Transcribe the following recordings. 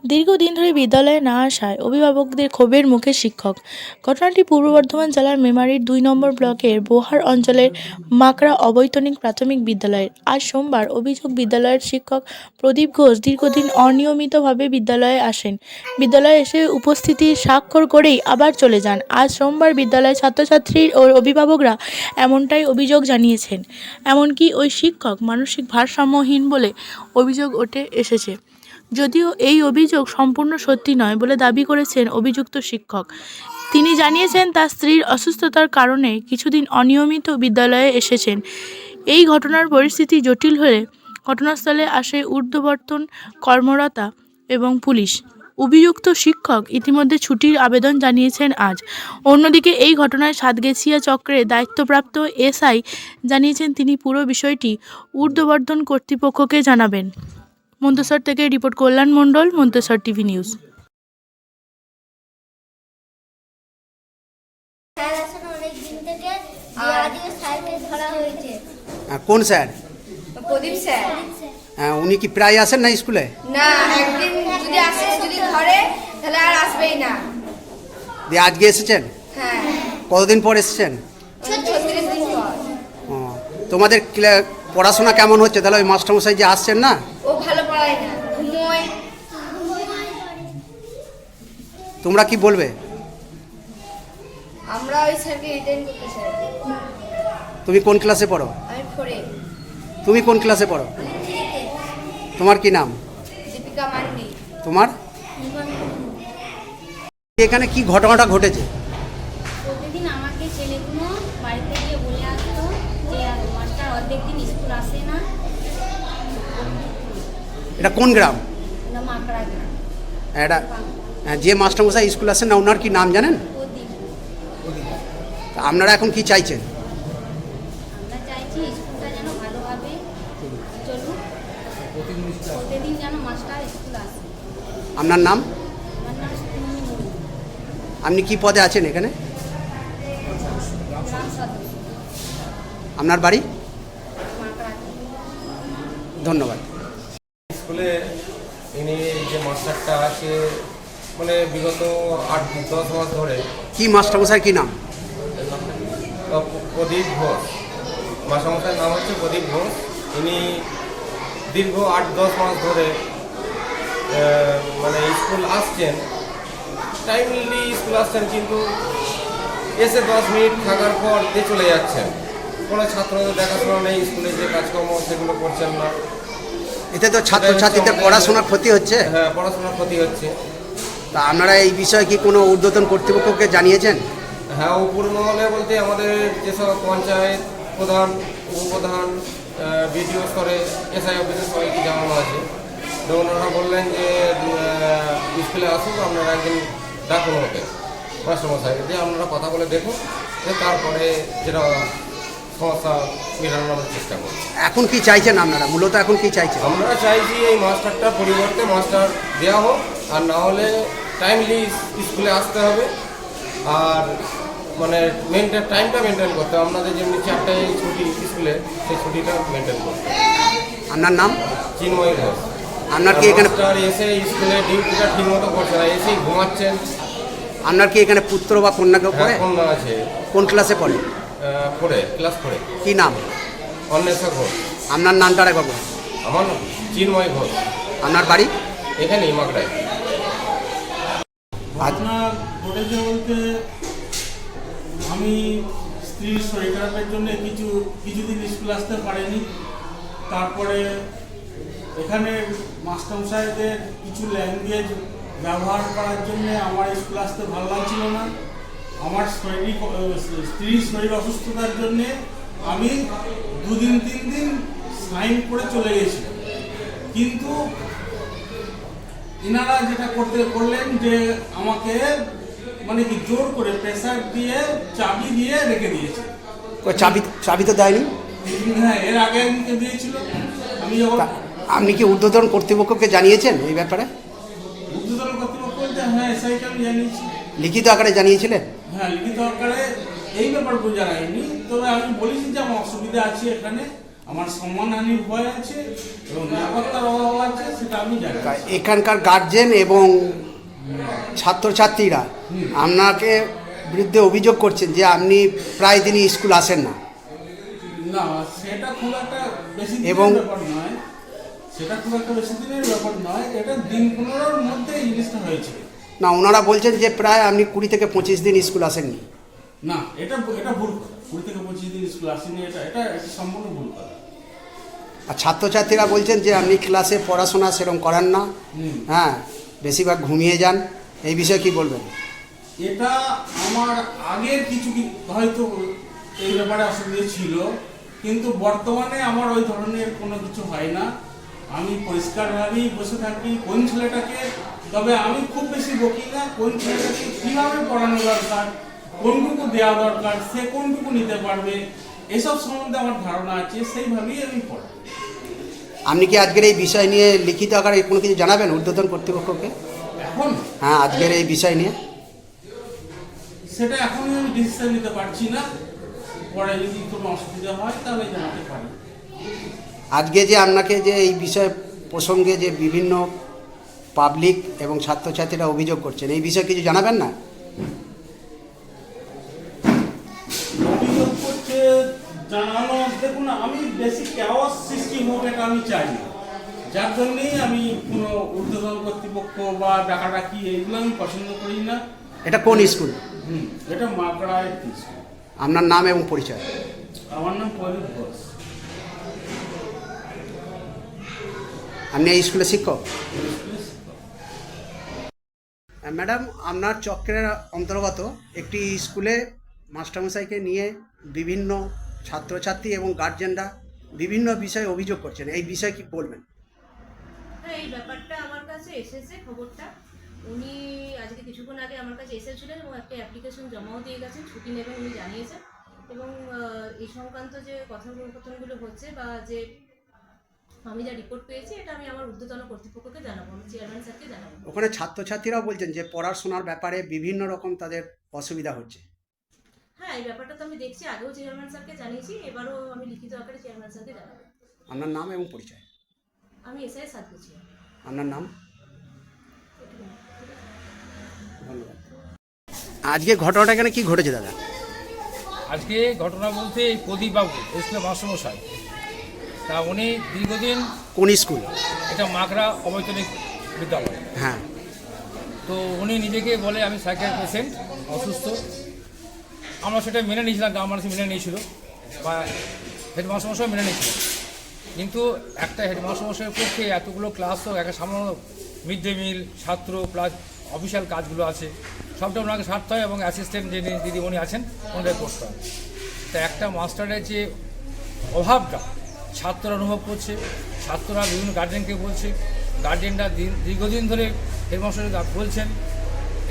দীর্ঘদিন ধরে বিদ্যালয়ে না আসায় অভিভাবকদের ক্ষোভের মুখে শিক্ষক। ঘটনাটি পূর্ব বর্ধমান জেলার মেমারির ২ নম্বর ব্লকের বোহার অঞ্চলের মাকড়া অবৈতনিক প্রাথমিক বিদ্যালয়ের। আজ সোমবার অভিযোগ, বিদ্যালয়ের শিক্ষক প্রদীপ ঘোষ দীর্ঘদিন অনিয়মিতভাবে বিদ্যালয়ে আসেন। বিদ্যালয়ে এসে উপস্থিতির স্বাক্ষর করেই আবার চলে যান। আজ সোমবার বিদ্যালয়ের ছাত্রছাত্রী ও অভিভাবকরা এমনটাই অভিযোগ জানিয়েছেন। এমনকি ওই শিক্ষক মানসিক ভারসাম্যহীন বলে অভিযোগ উঠে এসেছে। যদিও এই অভিযোগ সম্পূর্ণ সত্যি নয় বলে দাবি করেছেন অভিযুক্ত শিক্ষক। তিনি জানিয়েছেন, তার স্ত্রীর অসুস্থতার কারণে কিছুদিন অনিয়মিত বিদ্যালয়ে এসেছেন। এই ঘটনার পরিস্থিতি জটিল হলে ঘটনাস্থলে আসে ঊর্ধ্বতন কর্মকর্তা এবং পুলিশ। অভিযুক্ত শিক্ষক ইতিমধ্যে ছুটির আবেদন জানিয়েছেন আজ। অন্যদিকে এই ঘটনায় সাতগেছিয়া চক্রের দায়িত্বপ্রাপ্ত এসআই জানিয়েছেন তিনি পুরো বিষয়টি ঊর্ধ্বতন কর্তৃপক্ষকে জানাবেন। মন্তেশ্বর থেকে রিপোর্ট কল্যাণ মণ্ডল, মন্তেশ্বর টিভি নিউজ। কোন স্যার? প্রদীপ স্যার। উনি কি প্রায় আসেন না স্কুলে? না, একদিন যদি আসে, যদি ধরে তাহলে আর আসবেই না। দিয়ে আজকে এসেছেন? হ্যাঁ। কতদিন পর এসেছেন? 36 দিন পর। তোমাদের পড়াশোনা কেমন হচ্ছে তাহলে? ওই মাস্টারমশাই যে আসছেন না, ও ভালো পড়ায় না, ঘুমোয়। তোমরা কি বলবে? আমরা ওই স্যারকে রিটার্ন করতে চাই। তুমি কোন ক্লাসে পড়ো? আমি পড়ে। তুমি কোন ক্লাসে পড়ো? তোমার কি নাম? দীপিকা মান্ডি। তোমার? এখানে কি ঘটনাটা ঘটেছে? প্রতিদিন আমাকে ছেলেগুলো বাড়িতে গিয়ে বলে আসতো যে মাস্টার অর্ধেক দিন স্কুল আসে না। এটা কোন গ্রাম? না, মাকড়া গ্রাম। এটা যে মাস্টারমশাই স্কুল আসেন না, ওনার কি নাম জানেন? প্রদীপ। তা আপনারা এখন কি চাইছেন? আমরা চাইছি স্কুলটা যেন ভালোভাবে চলুক, প্রতিদিন যেন মাস্টার স্কুল আসে। আপনার নাম? আমার নাম সুকুমনি মুর্মু, আপনি কি পদে আছেন এখানে? গ্রাম সদস্য, আপনার বাড়ি? মাকড়া। ধন্যবাদ। স্কুলে ইনি যে মাস্টারটা আছে, মানে বিগত 8-10 মাস ধরে। কি মাস্টারমশাই কি নাম? প্রদীপ ঘোষ। মাস্টারমশাইয়ের নাম হচ্ছে প্রদীপ ঘোষ। ইনি দীর্ঘ 8-10 মাস ধরে মানে স্কুল আসছেন, টাইমলি স্কুল আসছেন, কিন্তু এসে 10 মিনিট থাকার পর দিয়ে চলে যাচ্ছেন। কোনো ছাত্রদের দেখাশোনা নেই, স্কুলে যে কাজকর্ম সেগুলো করছেন না। এতে তো ছাত্রছাত্রীদের পড়াশোনার ক্ষতি হচ্ছে। হ্যাঁ, পড়াশোনার ক্ষতি হচ্ছে। তা আপনারা এই বিষয়ে কি কোনো ঊর্ধ্বতন কর্তৃপক্ষকে জানিয়েছেন? হ্যাঁ, উপর মহলে বলতে আমাদের যেসব পঞ্চায়েত প্রধান, উপপ্রধান, বিডিও স্তরে, এসআই অফিসে সবাইকে জানানো আছে। তো ওনারা বললেন যে স্কুলে আসুক, আপনারা একদিন ডাকুন ওকে, মাস্টারমশাইকে দিয়ে আপনারা কথা বলে দেখুন, যে তারপরে যেটা সমস্যা মেটানোর আমরা চেষ্টা করব। এখন কি চাইছেন আপনারা? মূলত এখন কি চাইছেন? আমরা চাইছি এই মাস্টারটার পরিবর্তে মাস্টার দেওয়া হোক, আর না হলে টাইমলি স্কুলে আসতে হবে। আর মানে টাইমটা মেনটেন করতে হবে। আপনাদের যেমনি 4টায় ছুটি স্কুলে, সেই ছুটিটা মেনটেন করতে হবে। আপনার নাম? চিন্ময় ঘোষ। আপনার কি এখানে মাস্টার এসে স্কুলে ডিউটিটা ঠিক মতো করছে না, এসেই ঘুমাচ্ছেন। আপনার কি এখানে পুত্র বা কন্যা কেউ পড়ে? কন্যা আছে, কোন ক্লাসে পড়ে? পড়ে, ক্লাস 4। কি নাম? অন্বেষা ঘোষ। আপনার নামটা একবার বলুন। আমার নাম চিন্ময় ঘোষ। আপনার বাড়ি? এখানেই মাকড়ায়। ঘটনা ঘটেছে বলতে, আমি স্ত্রীর শরীর খারাপের জন্য কিছুদিন স্কুল আসতে পারিনি। তারপরে এখানে মাস্টারমশাইদের কিছু ল্যাঙ্গুয়েজ ব্যবহার করার জন্য আমার স্কুল আসতে ভালো লাগছিল না। আমার স্ত্রীর শরীর অসুস্থতার জন্যে আমি 2-3 দিন সাইন করে চলে গেছি। কিন্তু এনারা যেটা করলেন যে আমাকে মানে কি জোর করে প্রেসার দিয়ে চাবি দিয়ে রেখে দিয়েছে। চাবি তো দেয়নি। হ্যাঁ, এর আগে আমাকে দিয়েছিল। আমি যখন আপনি কি ঊর্ধ্বতন কর্তৃপক্ষকে জানিয়েছেন এই ব্যাপারে? ঊর্ধ্বতন কর্তৃপক্ষ বলতে, হ্যাঁ, এসআইকে আমি জানিয়েছি। লিখিত আকারে জানিয়েছিলেন? হ্যাঁ, লিখিত আকারে এই ব্যাপারগুলো জানাইনি। তবে আমি বলেছি যে আমার অসুবিধা আছে, এখানে আমার সম্মানহানির ভয় আছে এবং নিরাপত্তার অভাব আছে, সেটা আমি জানি। এখানকার গার্জেন এবং ছাত্রছাত্রীরা আপনাকে বিরুদ্ধে অভিযোগ করছেন যে আপনি প্রায় দিনই স্কুল আসেন না। না, সেটা খুব একটা বেশি এবং- দিনের ব্যাপার নয়, সেটা খুব একটা বেশি দিনের ব্যাপার নয়, এটা দিন 15-র মধ্যে এই জিনিসটা হয়েছে। না, ওনারা বলছেন যে প্রায় আপনি 20 থেকে 25 দিন স্কুল আসেননি। না, এটা ভুল কথা। 20 থেকে 25 দিন স্কুল আসেনি, এটা সম্পূর্ণ ভুল কথা। আর ছাত্রছাত্রীরা বলছেন যে আপনি ক্লাসে পড়াশোনা সেরকম করান না, হ্যাঁ, বেশিরভাগ ঘুমিয়ে যান। এই বিষয়ে কি বলবেন? এটা আমার আগের কিছু হয়তো এই ব্যাপারে অসুবিধা ছিল, কিন্তু বর্তমানে আমার ওই ধরনের কোনো কিছু হয় না। আমি পরিষ্কারভাবেই বসে থাকি কোন ছেলেটাকে, তবে আমি খুব বেশি বকি না, কোন ছেলেটাকে কীভাবে পড়ানো দরকার, কোনটুকু দেওয়া দরকার, সে কোনটুকু নিতে পারবে, এসব সম্বন্ধে আমার ধারণা আছে, সেইভাবেই আমি পড়াই। আপনি কি আজকের এই বিষয় নিয়ে লিখিত আকারে কোনো কিছু জানাবেন ঊর্ধ্বতন কর্তৃপক্ষকে? এখন হ্যাঁ, আজকের এই বিষয় নিয়ে সেটা এখনই আমি ডিসিশন নিতে পারছি না, পরে যদি কোনো অসুবিধা হয় তাহলে জানাতে পারি। আজকে যে আপনাকে যে এই বিষয় প্রসঙ্গে যে বিভিন্ন পাবলিক এবং ছাত্রছাত্রীরা অভিযোগ করছেন, এই বিষয়ে কিছু জানাবেন না? অভিযোগ করছে জানানো, দেখুন আমি বেশি ক্যাওয়াস সৃষ্টি হোক এটা আমি চাই না, যার জন্যেই আমি কোনো ঊর্ধ্বতন কর্তৃপক্ষ বা ডাকাডাকি এইগুলো আমি পছন্দ করি না। এটা কোন স্কুল? এটা মাকড়ায় স্কুল। আপনার নাম এবং পরিচয়? আমার নাম প্রদীপ ঘোষ। আপনি এই স্কুলের শিক্ষক? ম্যাডাম, আপনার চক্রের অন্তর্গত একটি স্কুলে মাস্টারমশাইকে নিয়ে বিভিন্ন ছাত্রছাত্রী এবং গার্জেনরা বিভিন্ন বিষয়ে অভিযোগ করছেন, এই বিষয়ে কি বলবেন? হ্যাঁ, এই ব্যাপারটা আমার কাছে এসেছে, খবরটা উনি আজকে কিছুক্ষণ আগে আমার কাছে এসেছিলেন এবং একটা অ্যাপ্লিকেশন জমাও দিয়ে গেছেন, ছুটি নেবেন উনি জানিয়েছেন। এবং এই সংক্রান্ত যে কথোপকথনগুলো হচ্ছে বা যে আমি যা রিপোর্ট পেয়েছি, এটা আমি আমার ঊর্ধ্বতন কর্তৃপক্ষকে জানাবো, আমি চেয়ারম্যান স্যারকে জানাবো। ওখানে ছাত্রছাত্রীরাও বলছেন যে পড়াশোনার ব্যাপারে বিভিন্ন রকম তাদের অসুবিধা হচ্ছে। হ্যাঁ, এই ব্যাপারটা তো আমি দেখছি, আগেও চেয়ারম্যান স্যারকে জানিয়েছি, এবারও আমি লিখিত আকারে চেয়ারম্যান স্যারকে জানাবো। আপনার নাম এবং পরিচয়? আমি এসআই সাথে। আপনার নাম? ধন্যবাদ। আজকে ঘটনাটা এখানে কি ঘটেছে দাদা? আজকে ঘটনা বলতে এই প্রদীপ বাবু স্কুলের মাস্টারমশাই, তা উনি দীর্ঘদিন, কোন স্কুল এটা মাকড়া অবৈতনিক বিদ্যালয়, হ্যাঁ, তো উনি নিজেকে বলে আমি সাইকেল পেশেন্ট, অসুস্থ। আমরা সেটা মেনে নিয়েছিলাম, গ্রাম মানুষ মেনে নিয়েছিল বা হেডমাস্টারমশাই মেনে নিয়েছিল, কিন্তু একটা হেডমাস্টারমশাইয়ের পক্ষে এতগুলো ক্লাসও একটা সামান্য মিড ডে মিল, ছাত্র প্লাস অফিসিয়াল কাজগুলো আছে, সবটা ওনাকে সারতে হয় এবং অ্যাসিস্ট্যান্ট যে দিদিমণি আছেন ওনাদের করতে হয়। তা একটা মাস্টারের যে অভাবটা ছাত্ররা অনুভব করছে, ছাত্ররা বিভিন্ন গার্জেনকে বলছে, গার্জেনরা দীর্ঘদিন ধরে হেডমাস্টারকে বলছেন,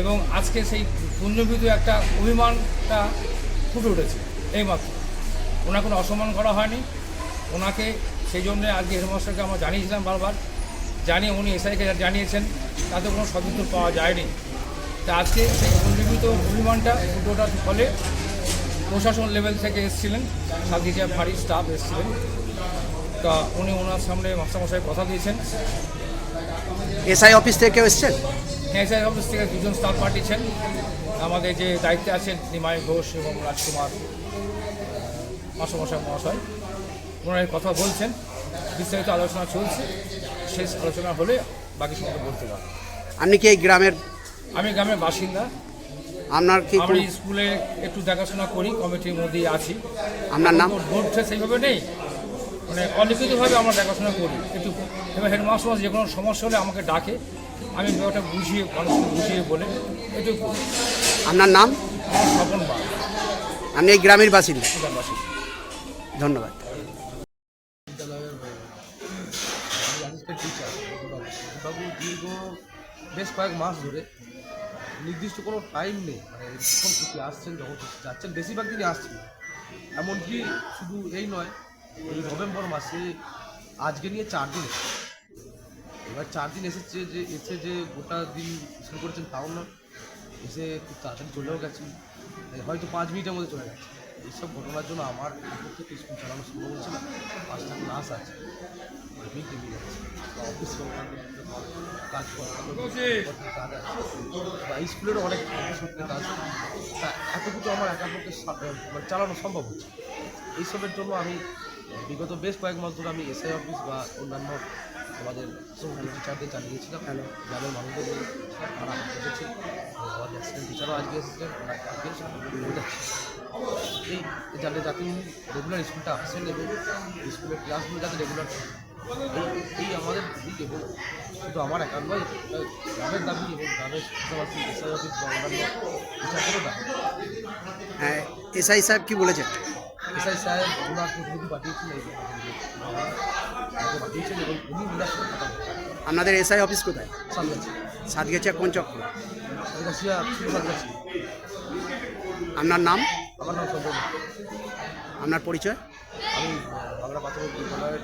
এবং আজকে সেই পুণ্যভূত একটা অভিমানটা ফুটে উঠেছে এইমাত্র। ওনার কোনো অসম্মান করা হয়নি, ওনাকে সেই জন্যে আজকে হেডমাস্টারকে আমরা জানিয়েছিলাম বারবার, জানিয়ে উনি এসআইকে জানিয়েছেন, তাতে কোনো সদুত্তর পাওয়া যায়নি। তা আজকে সেই পুণ্যভূত অভিমানটা ফুটে ওঠার ফলে প্রশাসন লেভেল থেকে এসেছিলেন, সাথীজিয়া ভারী স্টাফ এসেছিলেন, তা উনি ওনার সামনে মাস্টারমশাই কথা দিয়েছেন। এসআই অফিস থেকে কেউ এসছেন? এসআই অফিস থেকে দুজন স্টাফ পাঠিয়েছেন, আমাদের যে দায়িত্বে আছেন নিমাই ঘোষ এবং রাজকুমার মাস্টারমশাই মহাশয়, ওনারা কথা বলছেন, বিস্তারিত আলোচনা চলছে, শেষ আলোচনা হলে বাকি সময় বলতে পারবো। আপনি কি এই গ্রামের? আমি গ্রামের বাসিন্দা, আপনার কি আমরা স্কুলে একটু দেখাশোনা করি, কমিটির মধ্যেই আছি। আপনার নাম? বোর্ডটা সেইভাবে নেই, মানে অলিখিতভাবে আমরা দেখাশোনা করি একটু, এবার হেডমাস্টার যে কোনো সমস্যা হলে আমাকে ডাকে, আমি ব্যাপারটা বুঝিয়ে মানুষকে বুঝিয়ে বলে একটু। আপনার নাম? আমার স্বপন বা আপনি এই গ্রামের বাসিন্দা? বাসী। ধন্যবাদ। বাবু দীর্ঘ বেশ কয়েক মাস ধরে নির্দিষ্ট কোনো টাইম নেই, মানে যখন ছুটি আসছেন যখন ছুটি যাচ্ছেন, বেশিরভাগ দিনই আসছেন। এমনকি শুধু এই নয়, এই নভেম্বর মাসে আজকে নিয়ে 4 দিন এসেছে। এবার 4 দিন এসেছে, যে এসে যে গোটা দিন শুরু করেছেন তাও না, এসে খুব তাড়াতাড়ি চলেও গেছেন, হয়তো 5 মিনিটের মধ্যে চলে গেছে। এইসব ঘটনার জন্য আমার উপর থেকে স্কুল চালানো সম্ভব হচ্ছে না। 5টা ক্লাস আছে, মিড ডে মিল আছে, অফিস সংক্রান্ত কাজ সংক্রান্ত কাজ আছে, বা স্কুলেরও অনেক অফিস কাজ, তা এত কিছু আমার একার পক্ষে মানে চালানো সম্ভব হচ্ছে। এইসবের জন্য আমি বিগত বেশ কয়েক মাস ধরে আমি এসআই অফিস বা অন্যান্য আমাদের সমস্ত টিচারদের জানিয়েছিলাম, গ্রামের মানুষদের তারা এসেছে, আমাদের অ্যাসিস্ট্যান্ট টিচারও আজকে এসেছেন, আজকে বোঝাচ্ছে এই যাতে রেগুলার স্কুলটা আসেন এবং স্কুলের ক্লাসগুলো যাতে রেগুলার এই আমাদের দিক এবং শুধু আমার একার নয়, গ্রামের দাবি এবং গ্রামের শিক্ষাবাসী এসআই অফিস বা অন্যান্য টিচারদেরও দাবি। হ্যাঁ, এসআই সাহেব কি বলেছেন? এসআই সাহেব ওনার প্রতিনিধি পাঠিয়েছিলেন পাঠিয়েছেন এবং উনি ওনার সাথে কথা বলেন। আপনাদের এসআই অফিস কোথায়? সামলাচ্ছি সাতগেছিয়া কোন চক্র? সাতগাছিয়া সাতগাছি। আপনার নাম? আমার নাম সঞ্জয়। আপনার পরিচয়? আমি বাংলা প্রাথমিক বিদ্যালয়ের